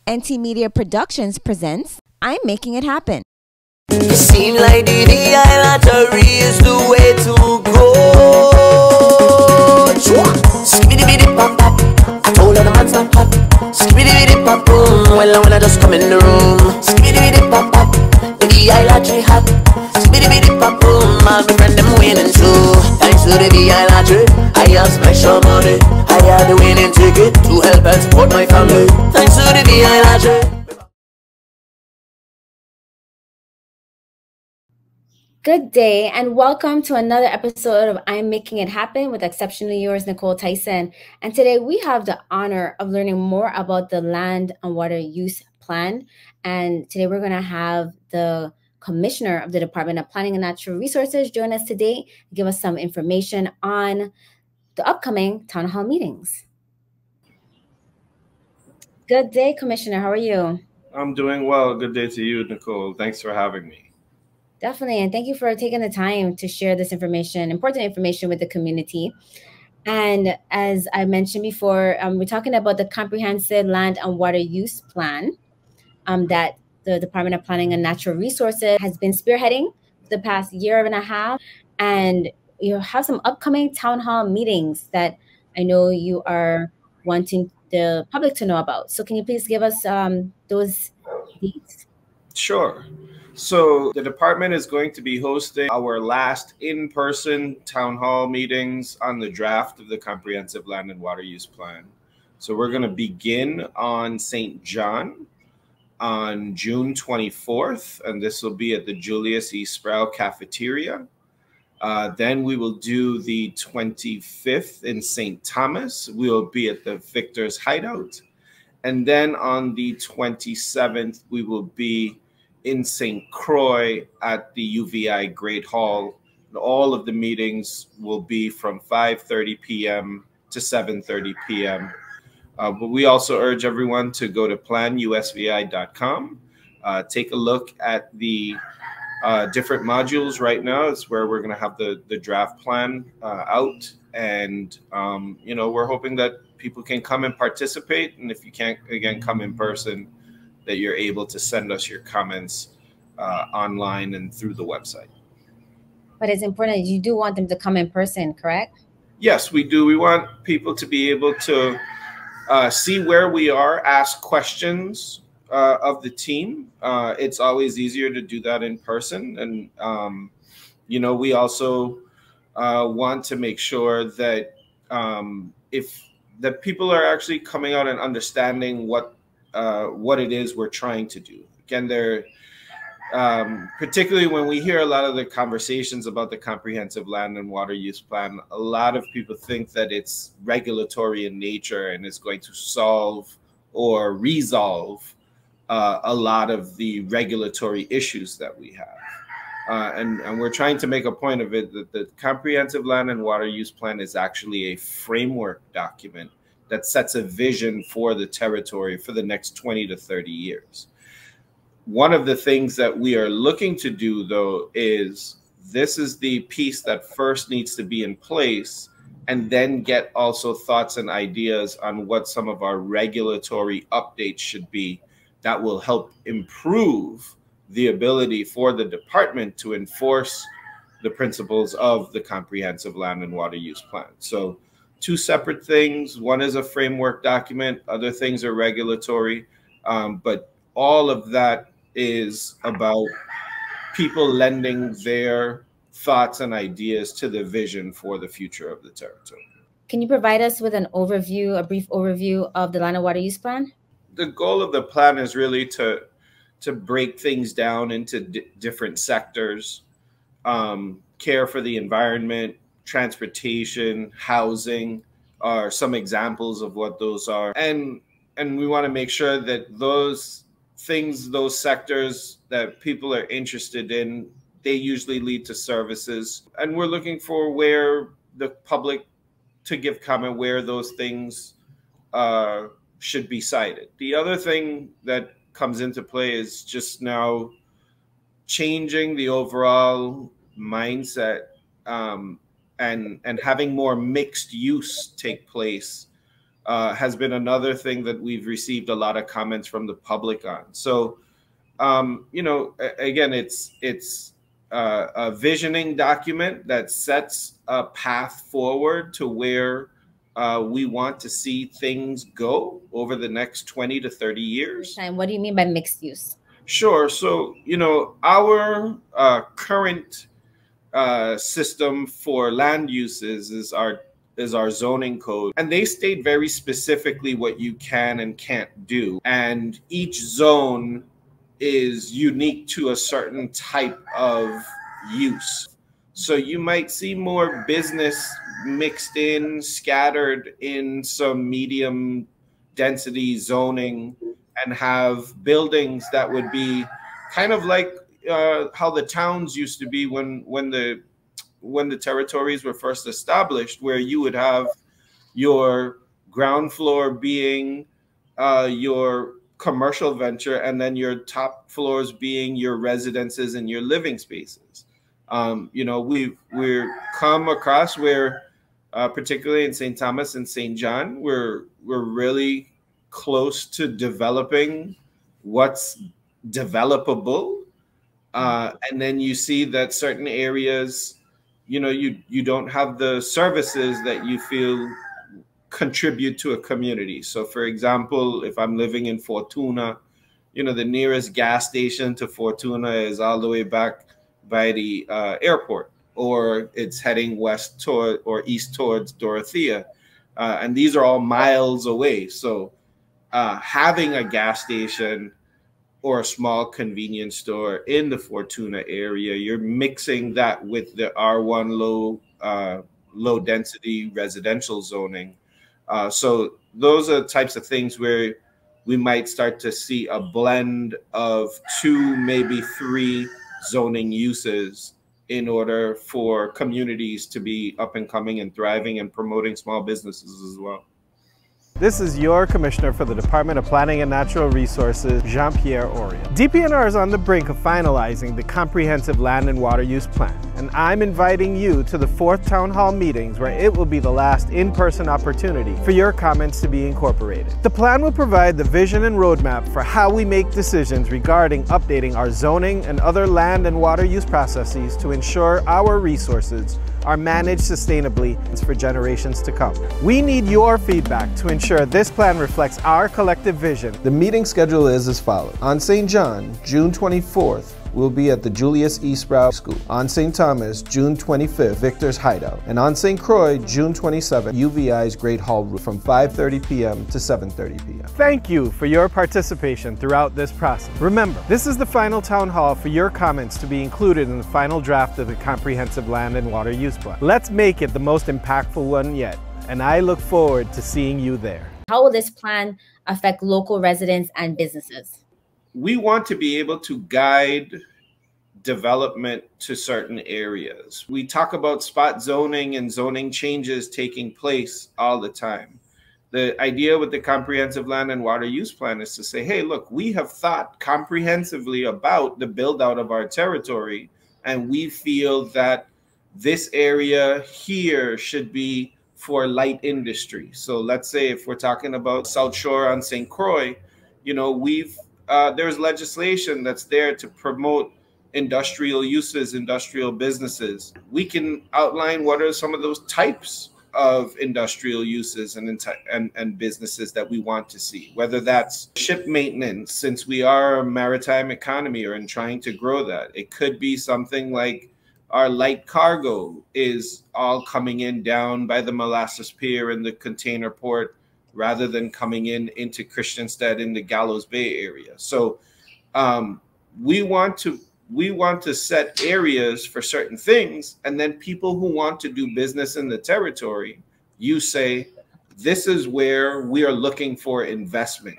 NT Media Productions presents I'm Making It Happen. It seems like the VI lottery is the way to go. Skibidi bidi pop pop, I told her the man's not hot. Skibidi bidi pop boom, well when I just come in the room. Skibidi bidi pop pop, the VI lottery hot. Skibidi bidi pop boom, all my friend them winning too. Thanks to the VI lottery, I have special money. I had the winning ticket to help and support my family. Thanks to the VI lottery. Good day and welcome to another episode of I'm Making It Happen with exceptionally yours, Nykole Tyson. And today we have the honor of learning more about the Land and Water Use Plan. And today we're going to have the Commissioner of the Department of Planning and Natural Resources join us today, give us some information on the upcoming town hall meetings. Good day, Commissioner. How are you? I'm doing well. Good day to you, Nykole. Thanks for having me. Definitely. And thank you for taking the time to share this information, important information with the community. And as I mentioned before, we're talking about the Comprehensive Land and Water Use Plan that the Department of Planning and Natural Resources has been spearheading for the past year and a half. And you have some upcoming town hall meetings that I know you are wanting the public to know about. So can you please give us those dates? Sure. So the department is going to be hosting our last in-person town hall meetings on the draft of the Comprehensive Land and Water Use Plan. So we're going to begin on St. John on June 24th, and this will be at the Julius E. Sproul Cafeteria. Then we will do the 25th in St. Thomas. We will be at the Victor's Hideout. And then on the 27th, we will be in St. Croix at the UVI Great Hall. And all of the meetings will be from 5:30 p.m. to 7:30 p.m. But we also urge everyone to go to planusvi.com, take a look at the different modules right now. It's where we're going to have the draft plan out. And, we're hoping that people can come and participate. And if you can't, again, come in person, that you're able to send us your comments online and through the website. But it's important, you do want them to come in person, correct? Yes, we do. We want people to be able to see where we are, ask questions of the team. It's always easier to do that in person. And, we also want to make sure that that people are actually coming out and understanding what it is we're trying to do. Again, particularly when we hear a lot of the conversations about the Comprehensive Land and Water Use Plan, a lot of people think that it's regulatory in nature and is going to solve or resolve a lot of the regulatory issues that we have. And we're trying to make a point of it that the Comprehensive Land and Water Use Plan is actually a framework document that sets a vision for the territory for the next 20 to 30 years. One of the things that we are looking to do, though, is this is the piece that first needs to be in place, and then get also thoughts and ideas on what some of our regulatory updates should be that will help improve the ability for the department to enforce the principles of the Comprehensive Land and Water Use Plan. So two separate things. One is a framework document. Other things are regulatory. But all of that is about people lending their thoughts and ideas to the vision for the future of the territory. Can you provide us with an overview, a brief overview of the Land and Water Use Plan? The goal of the plan is really to break things down into different sectors. Care for the environment, transportation, housing are some examples of what those are. And we want to make sure that those things, those sectors that people are interested in, they usually lead to services. And we're looking for where the public to give comment where those things should be cited. The other thing that comes into play is just now changing the overall mindset and having more mixed use take place has been another thing that we've received a lot of comments from the public on. So, again, it's a visioning document that sets a path forward to where we want to see things go over the next 20 to 30 years. And what do you mean by mixed use? Sure. So, our current system for land uses is our zoning code, and they state very specifically what you can and can't do. And each zone is unique to a certain type of use. So you might see more business mixed in, scattered in some medium density zoning, and have buildings that would be kind of like how the towns used to be when the territories were first established, where you would have your ground floor being your commercial venture, and then your top floors being your residences and your living spaces. We've come across where, particularly in St. Thomas and St. John, we're really close to developing what's developable. And then you see that certain areas, you don't have the services that you feel contribute to a community. So for example, if I'm living in Fortuna, the nearest gas station to Fortuna is all the way back by the airport, or it's heading west toward or east towards Dorothea. And these are all miles away. So having a gas station or a small convenience store in the Fortuna area, you're mixing that with the R1 low density residential zoning. So those are types of things where we might start to see a blend of 2, maybe 3 zoning uses in order for communities to be up and coming and thriving and promoting small businesses as well. This is your Commissioner for the Department of Planning and Natural Resources, Jean Pierre Oriol. DPNR is on the brink of finalizing the Comprehensive Land and Water Use Plan, and I'm inviting you to the 4th Town Hall meetings, where it will be the last in-person opportunity for your comments to be incorporated. The plan will provide the vision and roadmap for how we make decisions regarding updating our zoning and other land and water use processes to ensure our resources are managed sustainably for generations to come. We need your feedback to ensure this plan reflects our collective vision. The meeting schedule is as follows. On St. John, June 24th, we'll be at the Julius E. Sprout School. On St. Thomas, June 25th, Victor's Hideout. And on St. Croix, June 27th, UVI's Great Hall Room from 5:30 p.m. to 7:30 p.m. Thank you for your participation throughout this process. Remember, this is the final town hall for your comments to be included in the final draft of the Comprehensive Land and Water Use Plan. Let's make it the most impactful one yet, and I look forward to seeing you there. How will this plan affect local residents and businesses? We want to be able to guide development to certain areas. We talk about spot zoning and zoning changes taking place all the time. The idea with the Comprehensive Land and Water Use Plan is to say, hey, look, we have thought comprehensively about the build out of our territory, and we feel that this area here should be for light industry. So let's say if we're talking about South Shore on St. Croix, there's legislation that's there to promote industrial uses, industrial businesses. We can outline what are some of those types of industrial uses and businesses that we want to see, whether that's ship maintenance, since we are a maritime economy or in trying to grow that. It could be something like our light cargo is all coming in down by the Molasses Pier and the container port, rather than coming into Christiansted in the Gallows Bay area. So we want to set areas for certain things, and then people who want to do business in the territory, you say, this is where we are looking for investment.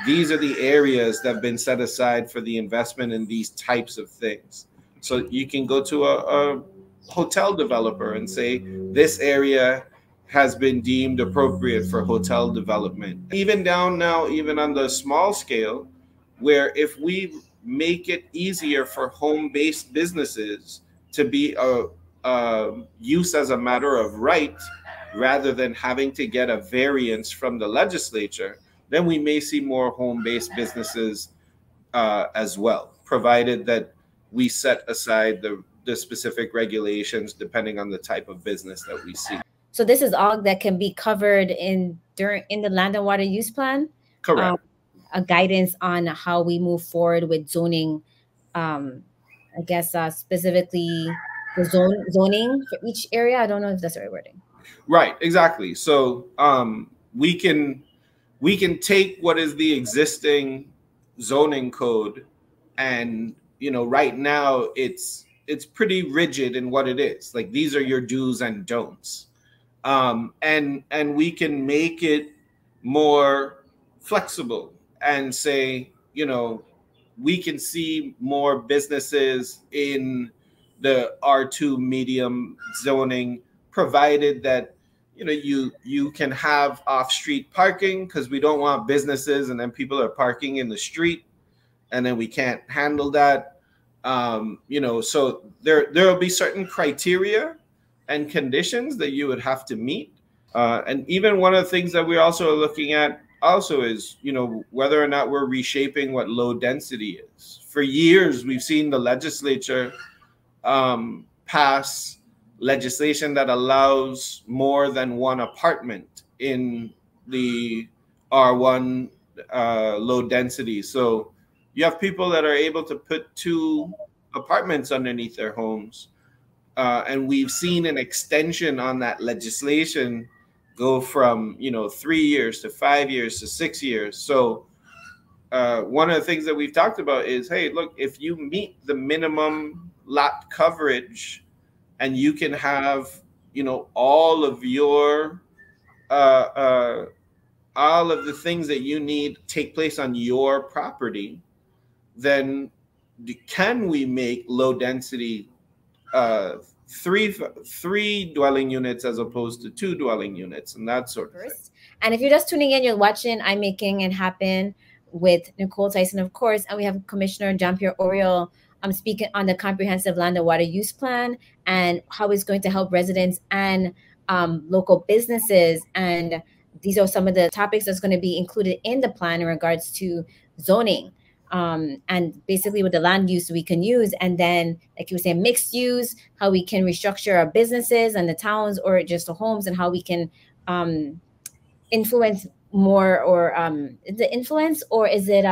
These are the areas that have been set aside for the investment in these types of things. So you can go to a hotel developer and say, this area has been deemed appropriate for hotel development. Even down now, even on the small scale, where if we make it easier for home-based businesses to be a use as a matter of right, rather than having to get a variance from the legislature, then we may see more home-based businesses as well, provided that we set aside the specific regulations depending on the type of business that we see. So this is all that can be covered in the land and water use plan. Correct. A guidance on how we move forward with zoning. I guess specifically the zoning for each area. I don't know if that's the right wording. Right. Exactly. So we can take what is the existing zoning code, and right now it's pretty rigid in what it is. Like, these are your do's and don'ts. And we can make it more flexible and say, we can see more businesses in the R2 medium zoning, provided that, you can have off-street parking, because we don't want businesses and then people are parking in the street, and then we can't handle that. So there will be certain criteria and conditions that you would have to meet. And even one of the things that we're also looking at also is, whether or not we're reshaping what low density is. For years, we've seen the legislature pass legislation that allows more than one apartment in the R1 low density. So you have people that are able to put 2 apartments underneath their homes. And we've seen an extension on that legislation go from 3 years to 5 years to 6 years. So one of the things that we've talked about is, hey, look, if you meet the minimum lot coverage and you can have all of your all of the things that you need take place on your property, then can we make low density three dwelling units as opposed to 2 dwelling units, and that sort of thing. And if you're just tuning in, you're watching I'm Making It Happen with Nykole Tyson, of course, and we have Commissioner Jean Pierre Oriol speaking on the comprehensive land and water use plan and how it's going to help residents and local businesses. And these are some of the topics that's going to be included in the plan in regards to zoning. And basically with the land use we can use, and then like you were saying, mixed use, how we can restructure our businesses and the towns or just the homes, and how we can influence more, or is it influence, or is it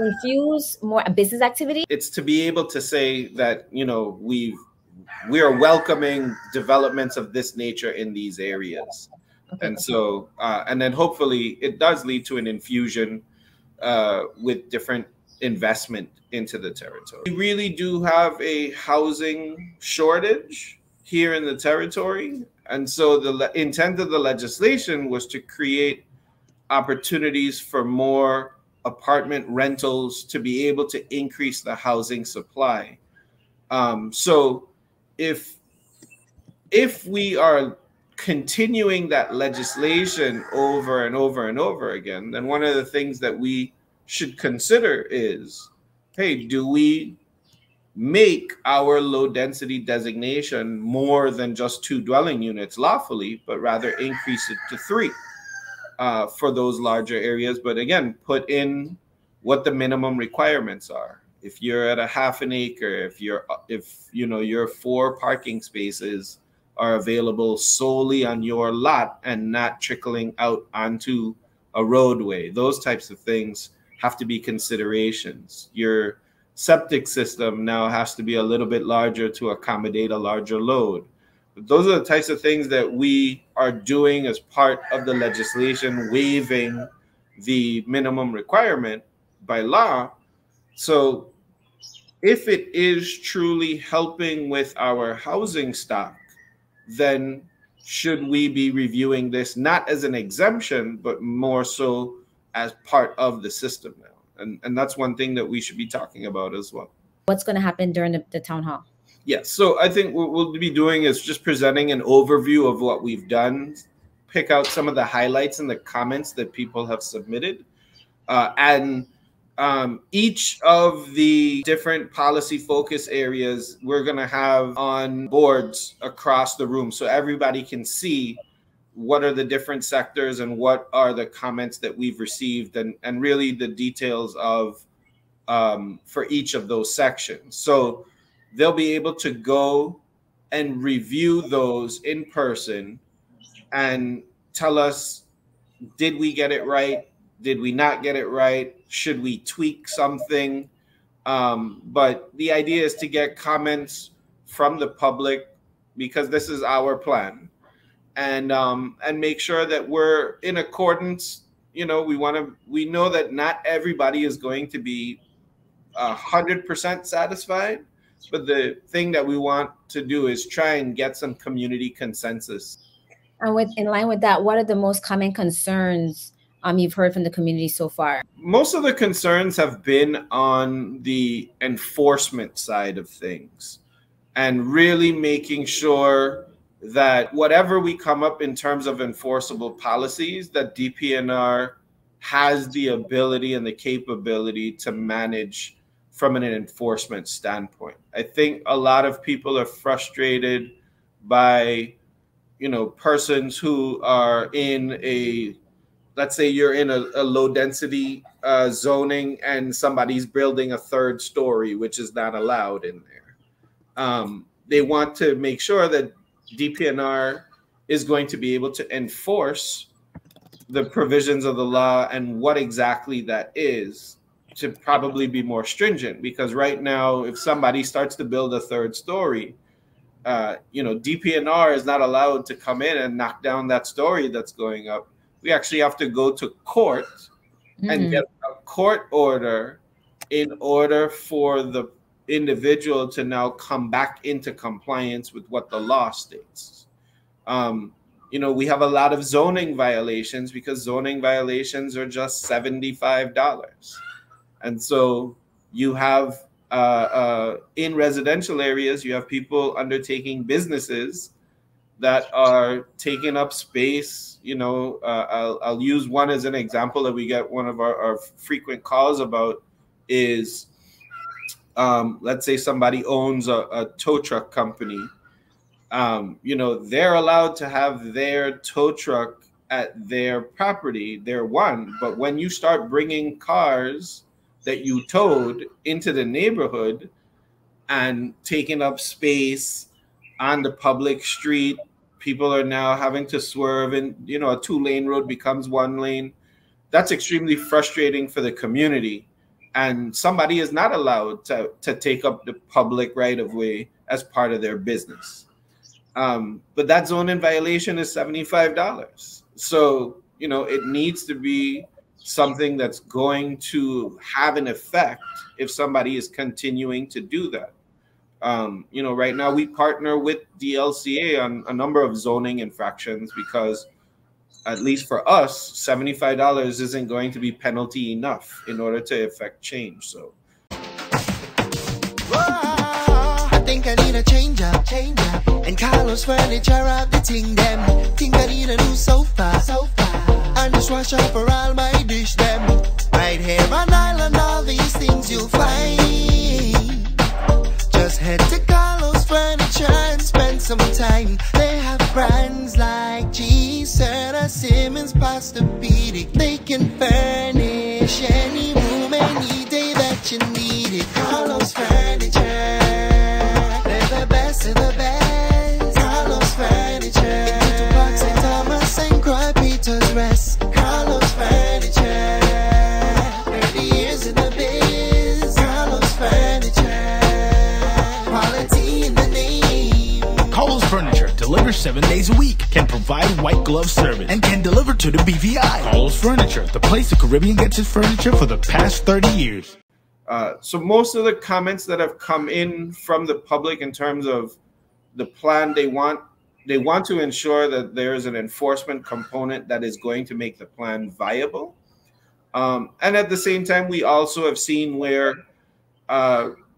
infuse more business activity? It's to be able to say that we are welcoming developments of this nature in these areas. Okay. And so and then hopefully it does lead to an infusion with different investment into the territory. We really do have a housing shortage here in the territory. And so the intent of the legislation was to create opportunities for more apartment rentals to be able to increase the housing supply. So if we are continuing that legislation over and over and over again, then one of the things that we should consider is, hey, do we make our low density designation more than just 2 dwelling units lawfully, but rather increase it to 3 for those larger areas? But again, put in what the minimum requirements are. If you're at a half an acre, if your 4 parking spaces are available solely on your lot and not trickling out onto a roadway, those types of things have to be considerations. Your septic system now has to be a little bit larger to accommodate a larger load. But those are the types of things that we are doing as part of the legislation, waiving the minimum requirement by law. So if it is truly helping with our housing stock, then should we be reviewing this not as an exemption, but more so as part of the system now? And that's one thing that we should be talking about as well. What's going to happen during the town hall? Yes, so I think what we'll be doing is just presenting an overview of what we've done, pick out some of the highlights and the comments that people have submitted, and each of the different policy focus areas we're going to have on boards across the room so everybody can see what are the different sectors and what are the comments that we've received, and really the details of for each of those sections. So they'll be able to go and review those in person and tell us, did we get it right? Did we not get it right? Should we tweak something? But the idea is to get comments from the public, because this is our plan, and make sure that we're in accordance. You know, we know that not everybody is going to be 100% satisfied, but the thing that we want to do is try and get some community consensus. And in line with that, what are the most common concerns you've heard from the community so far? Most of the concerns have been on the enforcement side of things, and really making sure that whatever we come up in terms of enforceable policies, that DPNR has the ability and the capability to manage from an enforcement standpoint. I think a lot of people are frustrated by, you know, persons who are in a, let's say you're in a low density zoning and somebody's building a third story, which is not allowed in there. They want to make sure that DPNR is going to be able to enforce the provisions of the law and what exactly that is, to probably be more stringent. Because right now, if somebody starts to build a third story, you know, DPNR is not allowed to come in and knock down that story that's going up. We actually have to go to court and get a court order in order for the individual to now come back into compliance with what the law states. You know, we have a lot of zoning violations because zoning violations are just $75. And so you have, in residential areas, you have people undertaking businesses that are taking up space. You know, I'll use one as an example that we get one of our frequent calls about is, let's say somebody owns a tow truck company. You know, they're allowed to have their tow truck at their property, their one. But when you start bringing cars that you towed into the neighborhood and taking up space on the public street, people are now having to swerve, and, you know, a 2-lane road becomes 1 lane. That's extremely frustrating for the community. And somebody is not allowed to take up the public right of way as part of their business. But that zoning violation is $75. So, you know, it needs to be something that's going to have an effect if somebody is continuing to do that. You know, right now we partner with the LCA on a number of zoning infractions because, at least for us, $75 isn't going to be penalty enough in order to effect change. So I think I need a change up. And Carlos Furniture have the thing them. Think I need a new sofa. And dishwasher for all my dish them. Right here on Island, all these things you'll find. Just head to Carlos Furniture and spend some time. They have brands like G, Serta, Simmons, Posturepedic. They can furnish any room, any day that you need it. Carlos Furniture, they're the best of the best. Carlos Furniture, to Park St. Thomas, St. Croix, Peter's Rest. Carlos Furniture, 30 years in the biz. Carlos Furniture, quality in the name. Carlos Furniture delivers 7 days a week, can provide white glove service, and can deliver to the BVI. Carlos Furniture, the place the Caribbean gets its furniture for the past 30 years. So most of the comments that have come in from the public in terms of the plan, they want to ensure that there is an enforcement component that is going to make the plan viable. And at the same time, we also have seen where,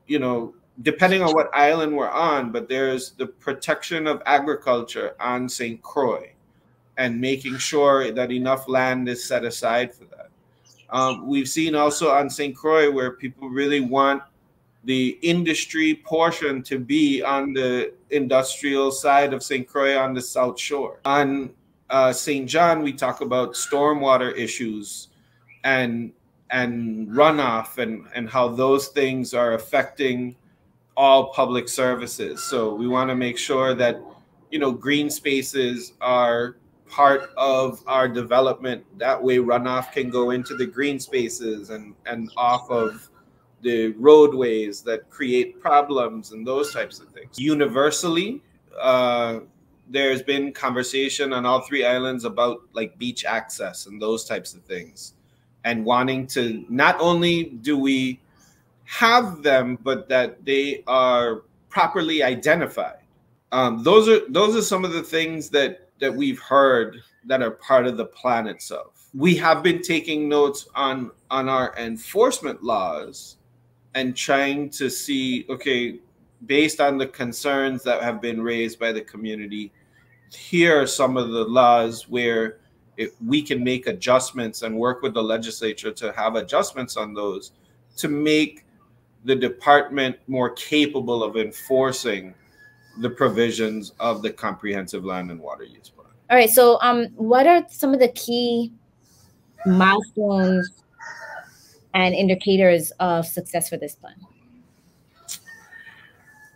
you know, depending on what island we're on, but there's the protection of agriculture on St. Croix and making sure that enough land is set aside for that. We've seen also on St. Croix where people really want the industry portion to be on the industrial side of St. Croix on the South Shore. On St. John, we talk about stormwater issues and runoff and how those things are affecting all public services. So we want to make sure that, green spaces are part of our development. That way runoff can go into the green spaces and off of the roadways that create problems and those types of things. Universally, there's been conversation on all three islands about like beach access and those types of things, and wanting to not only do we have them, but that they are properly identified. Those are some of the things that we've heard that are part of the plan itself. We have been taking notes on our enforcement laws and trying to see, okay, based on the concerns that have been raised by the community, here are some of the laws where we can make adjustments and work with the legislature to have adjustments on those to make the department more capable of enforcing the provisions of the comprehensive land and water use plan. All right. So what are some of the key milestones and indicators of success for this plan?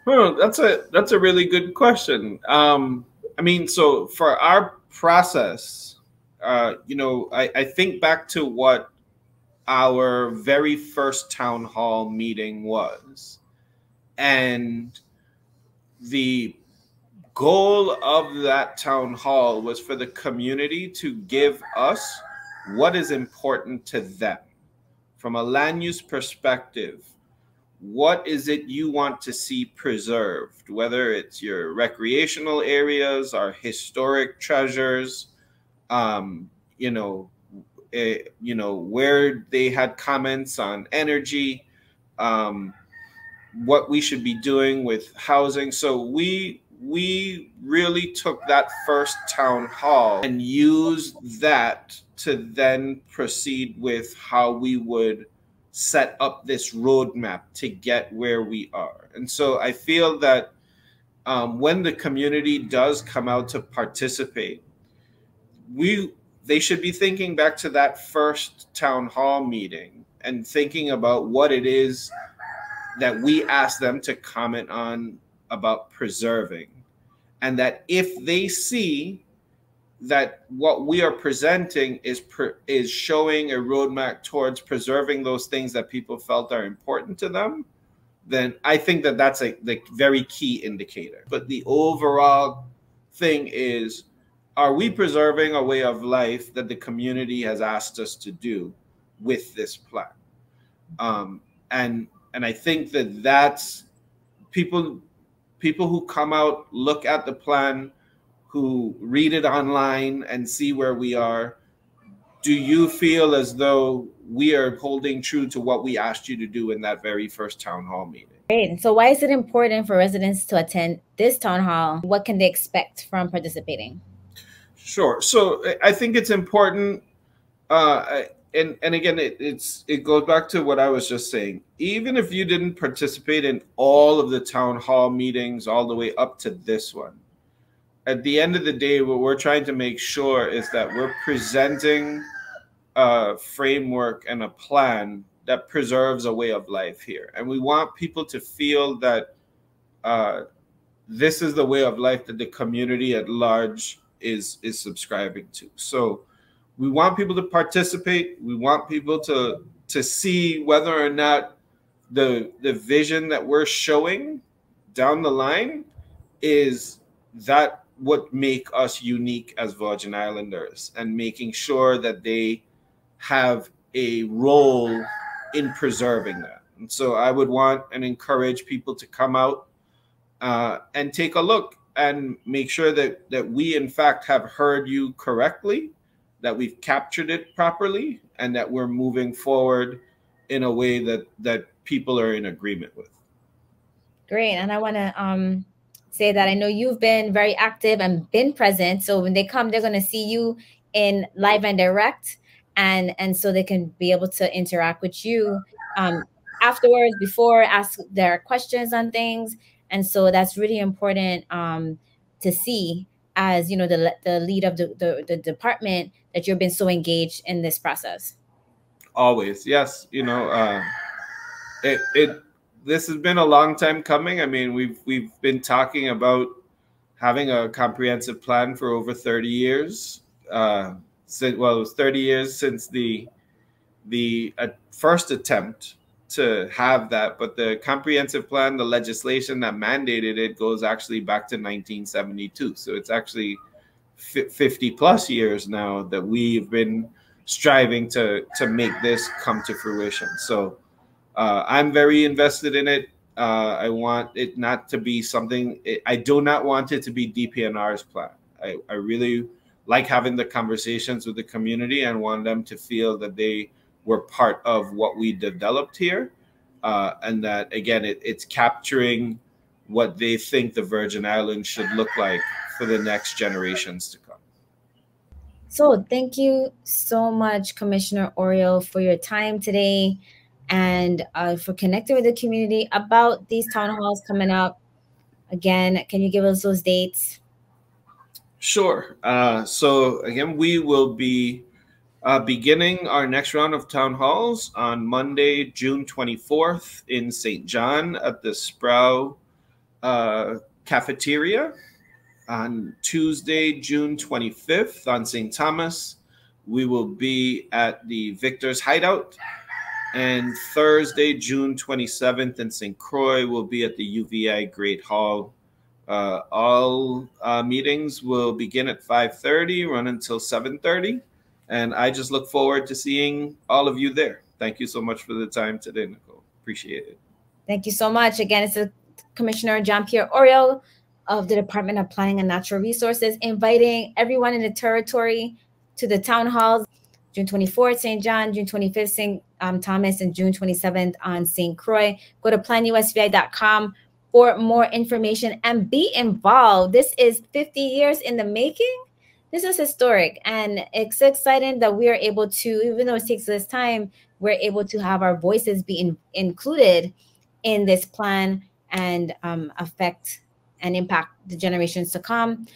Oh, that's a really good question. I mean, so for our process, I think back to what our very first town hall meeting was. And the goal of that town hall was for the community to give us what is important to them. From a land use perspective, what is it you want to see preserved, whether it's your recreational areas, our historic treasures, where they had comments on energy, what we should be doing with housing. So we really took that first town hall and used that to then proceed with how we would set up this roadmap to get where we are. And so I feel that when the community does come out to participate, they should be thinking back to that first town hall meeting and thinking about what it is that we asked them to comment on about preserving. And that if they see that what we are presenting is showing a roadmap towards preserving those things that people felt are important to them, then I think that that's the very key indicator. But the overall thing is, are we preserving a way of life that the community has asked us to do with this plan? And I think that that's people who come out, look at the plan, who read it online and see where we are. Do you feel as though we are holding true to what we asked you to do in that very first town hall meeting? Great. So why is it important for residents to attend this town hall? What can they expect from participating? Sure. So I think it's important. And again, it goes back to what I was just saying. Even if you didn't participate in all of the town hall meetings all the way up to this one, at the end of the day, what we're trying to make sure is that we're presenting a framework and a plan that preserves a way of life here. And we want people to feel that this is the way of life that the community at large is subscribing to. So we want people to participate. We want people to see whether or not the vision that we're showing down the line is that what make us unique as Virgin Islanders, and making sure that they have a role in preserving that. And so I would want and encourage people to come out and take a look and make sure that we in fact have heard you correctly, that we've captured it properly, and that we're moving forward in a way that people are in agreement with. Great. And I want to say that I know you've been very active and been present. So when they come, they're going to see you in live and direct. And so they can be able to interact with you afterwards, before, ask their questions on things. And so that's really important to see as the lead of the department, that you've been so engaged in this process. Always, yes. This has been a long time coming. I mean, we've been talking about having a comprehensive plan for over 30 years. It was 30 years since the first attempt to have that, but the comprehensive plan, the legislation that mandated it, goes actually back to 1972. So it's actually 50 plus years now that we've been striving to make this come to fruition. So I'm very invested in it. I want it not to be something, I do not want it to be DPNR's plan. I really like having the conversations with the community and want them to feel that they were part of what we developed here. And that, again, it's capturing what they think the Virgin Islands should look like for the next generations to come. So thank you so much, Commissioner Oriol, for your time today and for connecting with the community about these town halls coming up. Again, can you give us those dates? Sure. So again, we will be beginning our next round of town halls on Monday, June 24th in St. John at the Sproul Cafeteria. On Tuesday, June 25th on St. Thomas, we will be at the Victor's Hideout. And Thursday, June 27th in St. Croix, will be at the UVI Great Hall. All meetings will begin at 5:30, run until 7:30. And I just look forward to seeing all of you there. Thank you so much for the time today, Nykole. Appreciate it. Thank you so much. Again, it's Commissioner Jean Pierre Oriol of the Department of Planning and Natural Resources, inviting everyone in the territory to the town halls, June 24th, St. John, June 25th, St. Thomas, and June 27th on St. Croix. Go to planusvi.com for more information and be involved. This is 50 years in the making. This is historic, and it's exciting that we are able to, even though it takes this time, we're able to have our voices be included in this plan and affect and impact the generations to come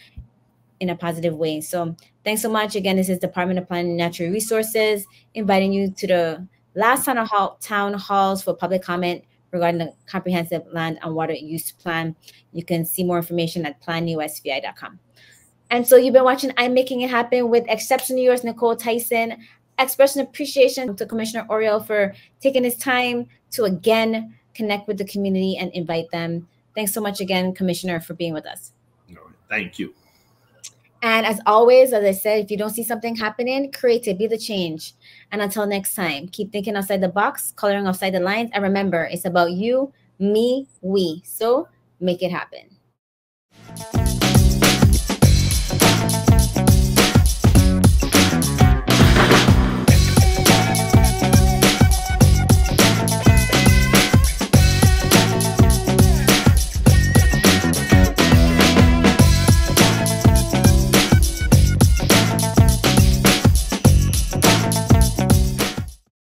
in a positive way. So thanks so much. Again, this is Department of Planning and Natural Resources, inviting you to the last town halls for public comment regarding the Comprehensive Land and Water Use Plan. You can see more information at planusvi.com. And so you've been watching I'm Making It Happen with exceptionally yours, Nykole Tyson. Expressing appreciation to Commissioner Oriol for taking his time to again connect with the community and invite them. Thanks so much again, Commissioner, for being with us. Thank you. And as always, as I said, if you don't see something happening, create it, be the change. And until next time, keep thinking outside the box, coloring outside the lines. And remember, it's about you, me, we. So make it happen.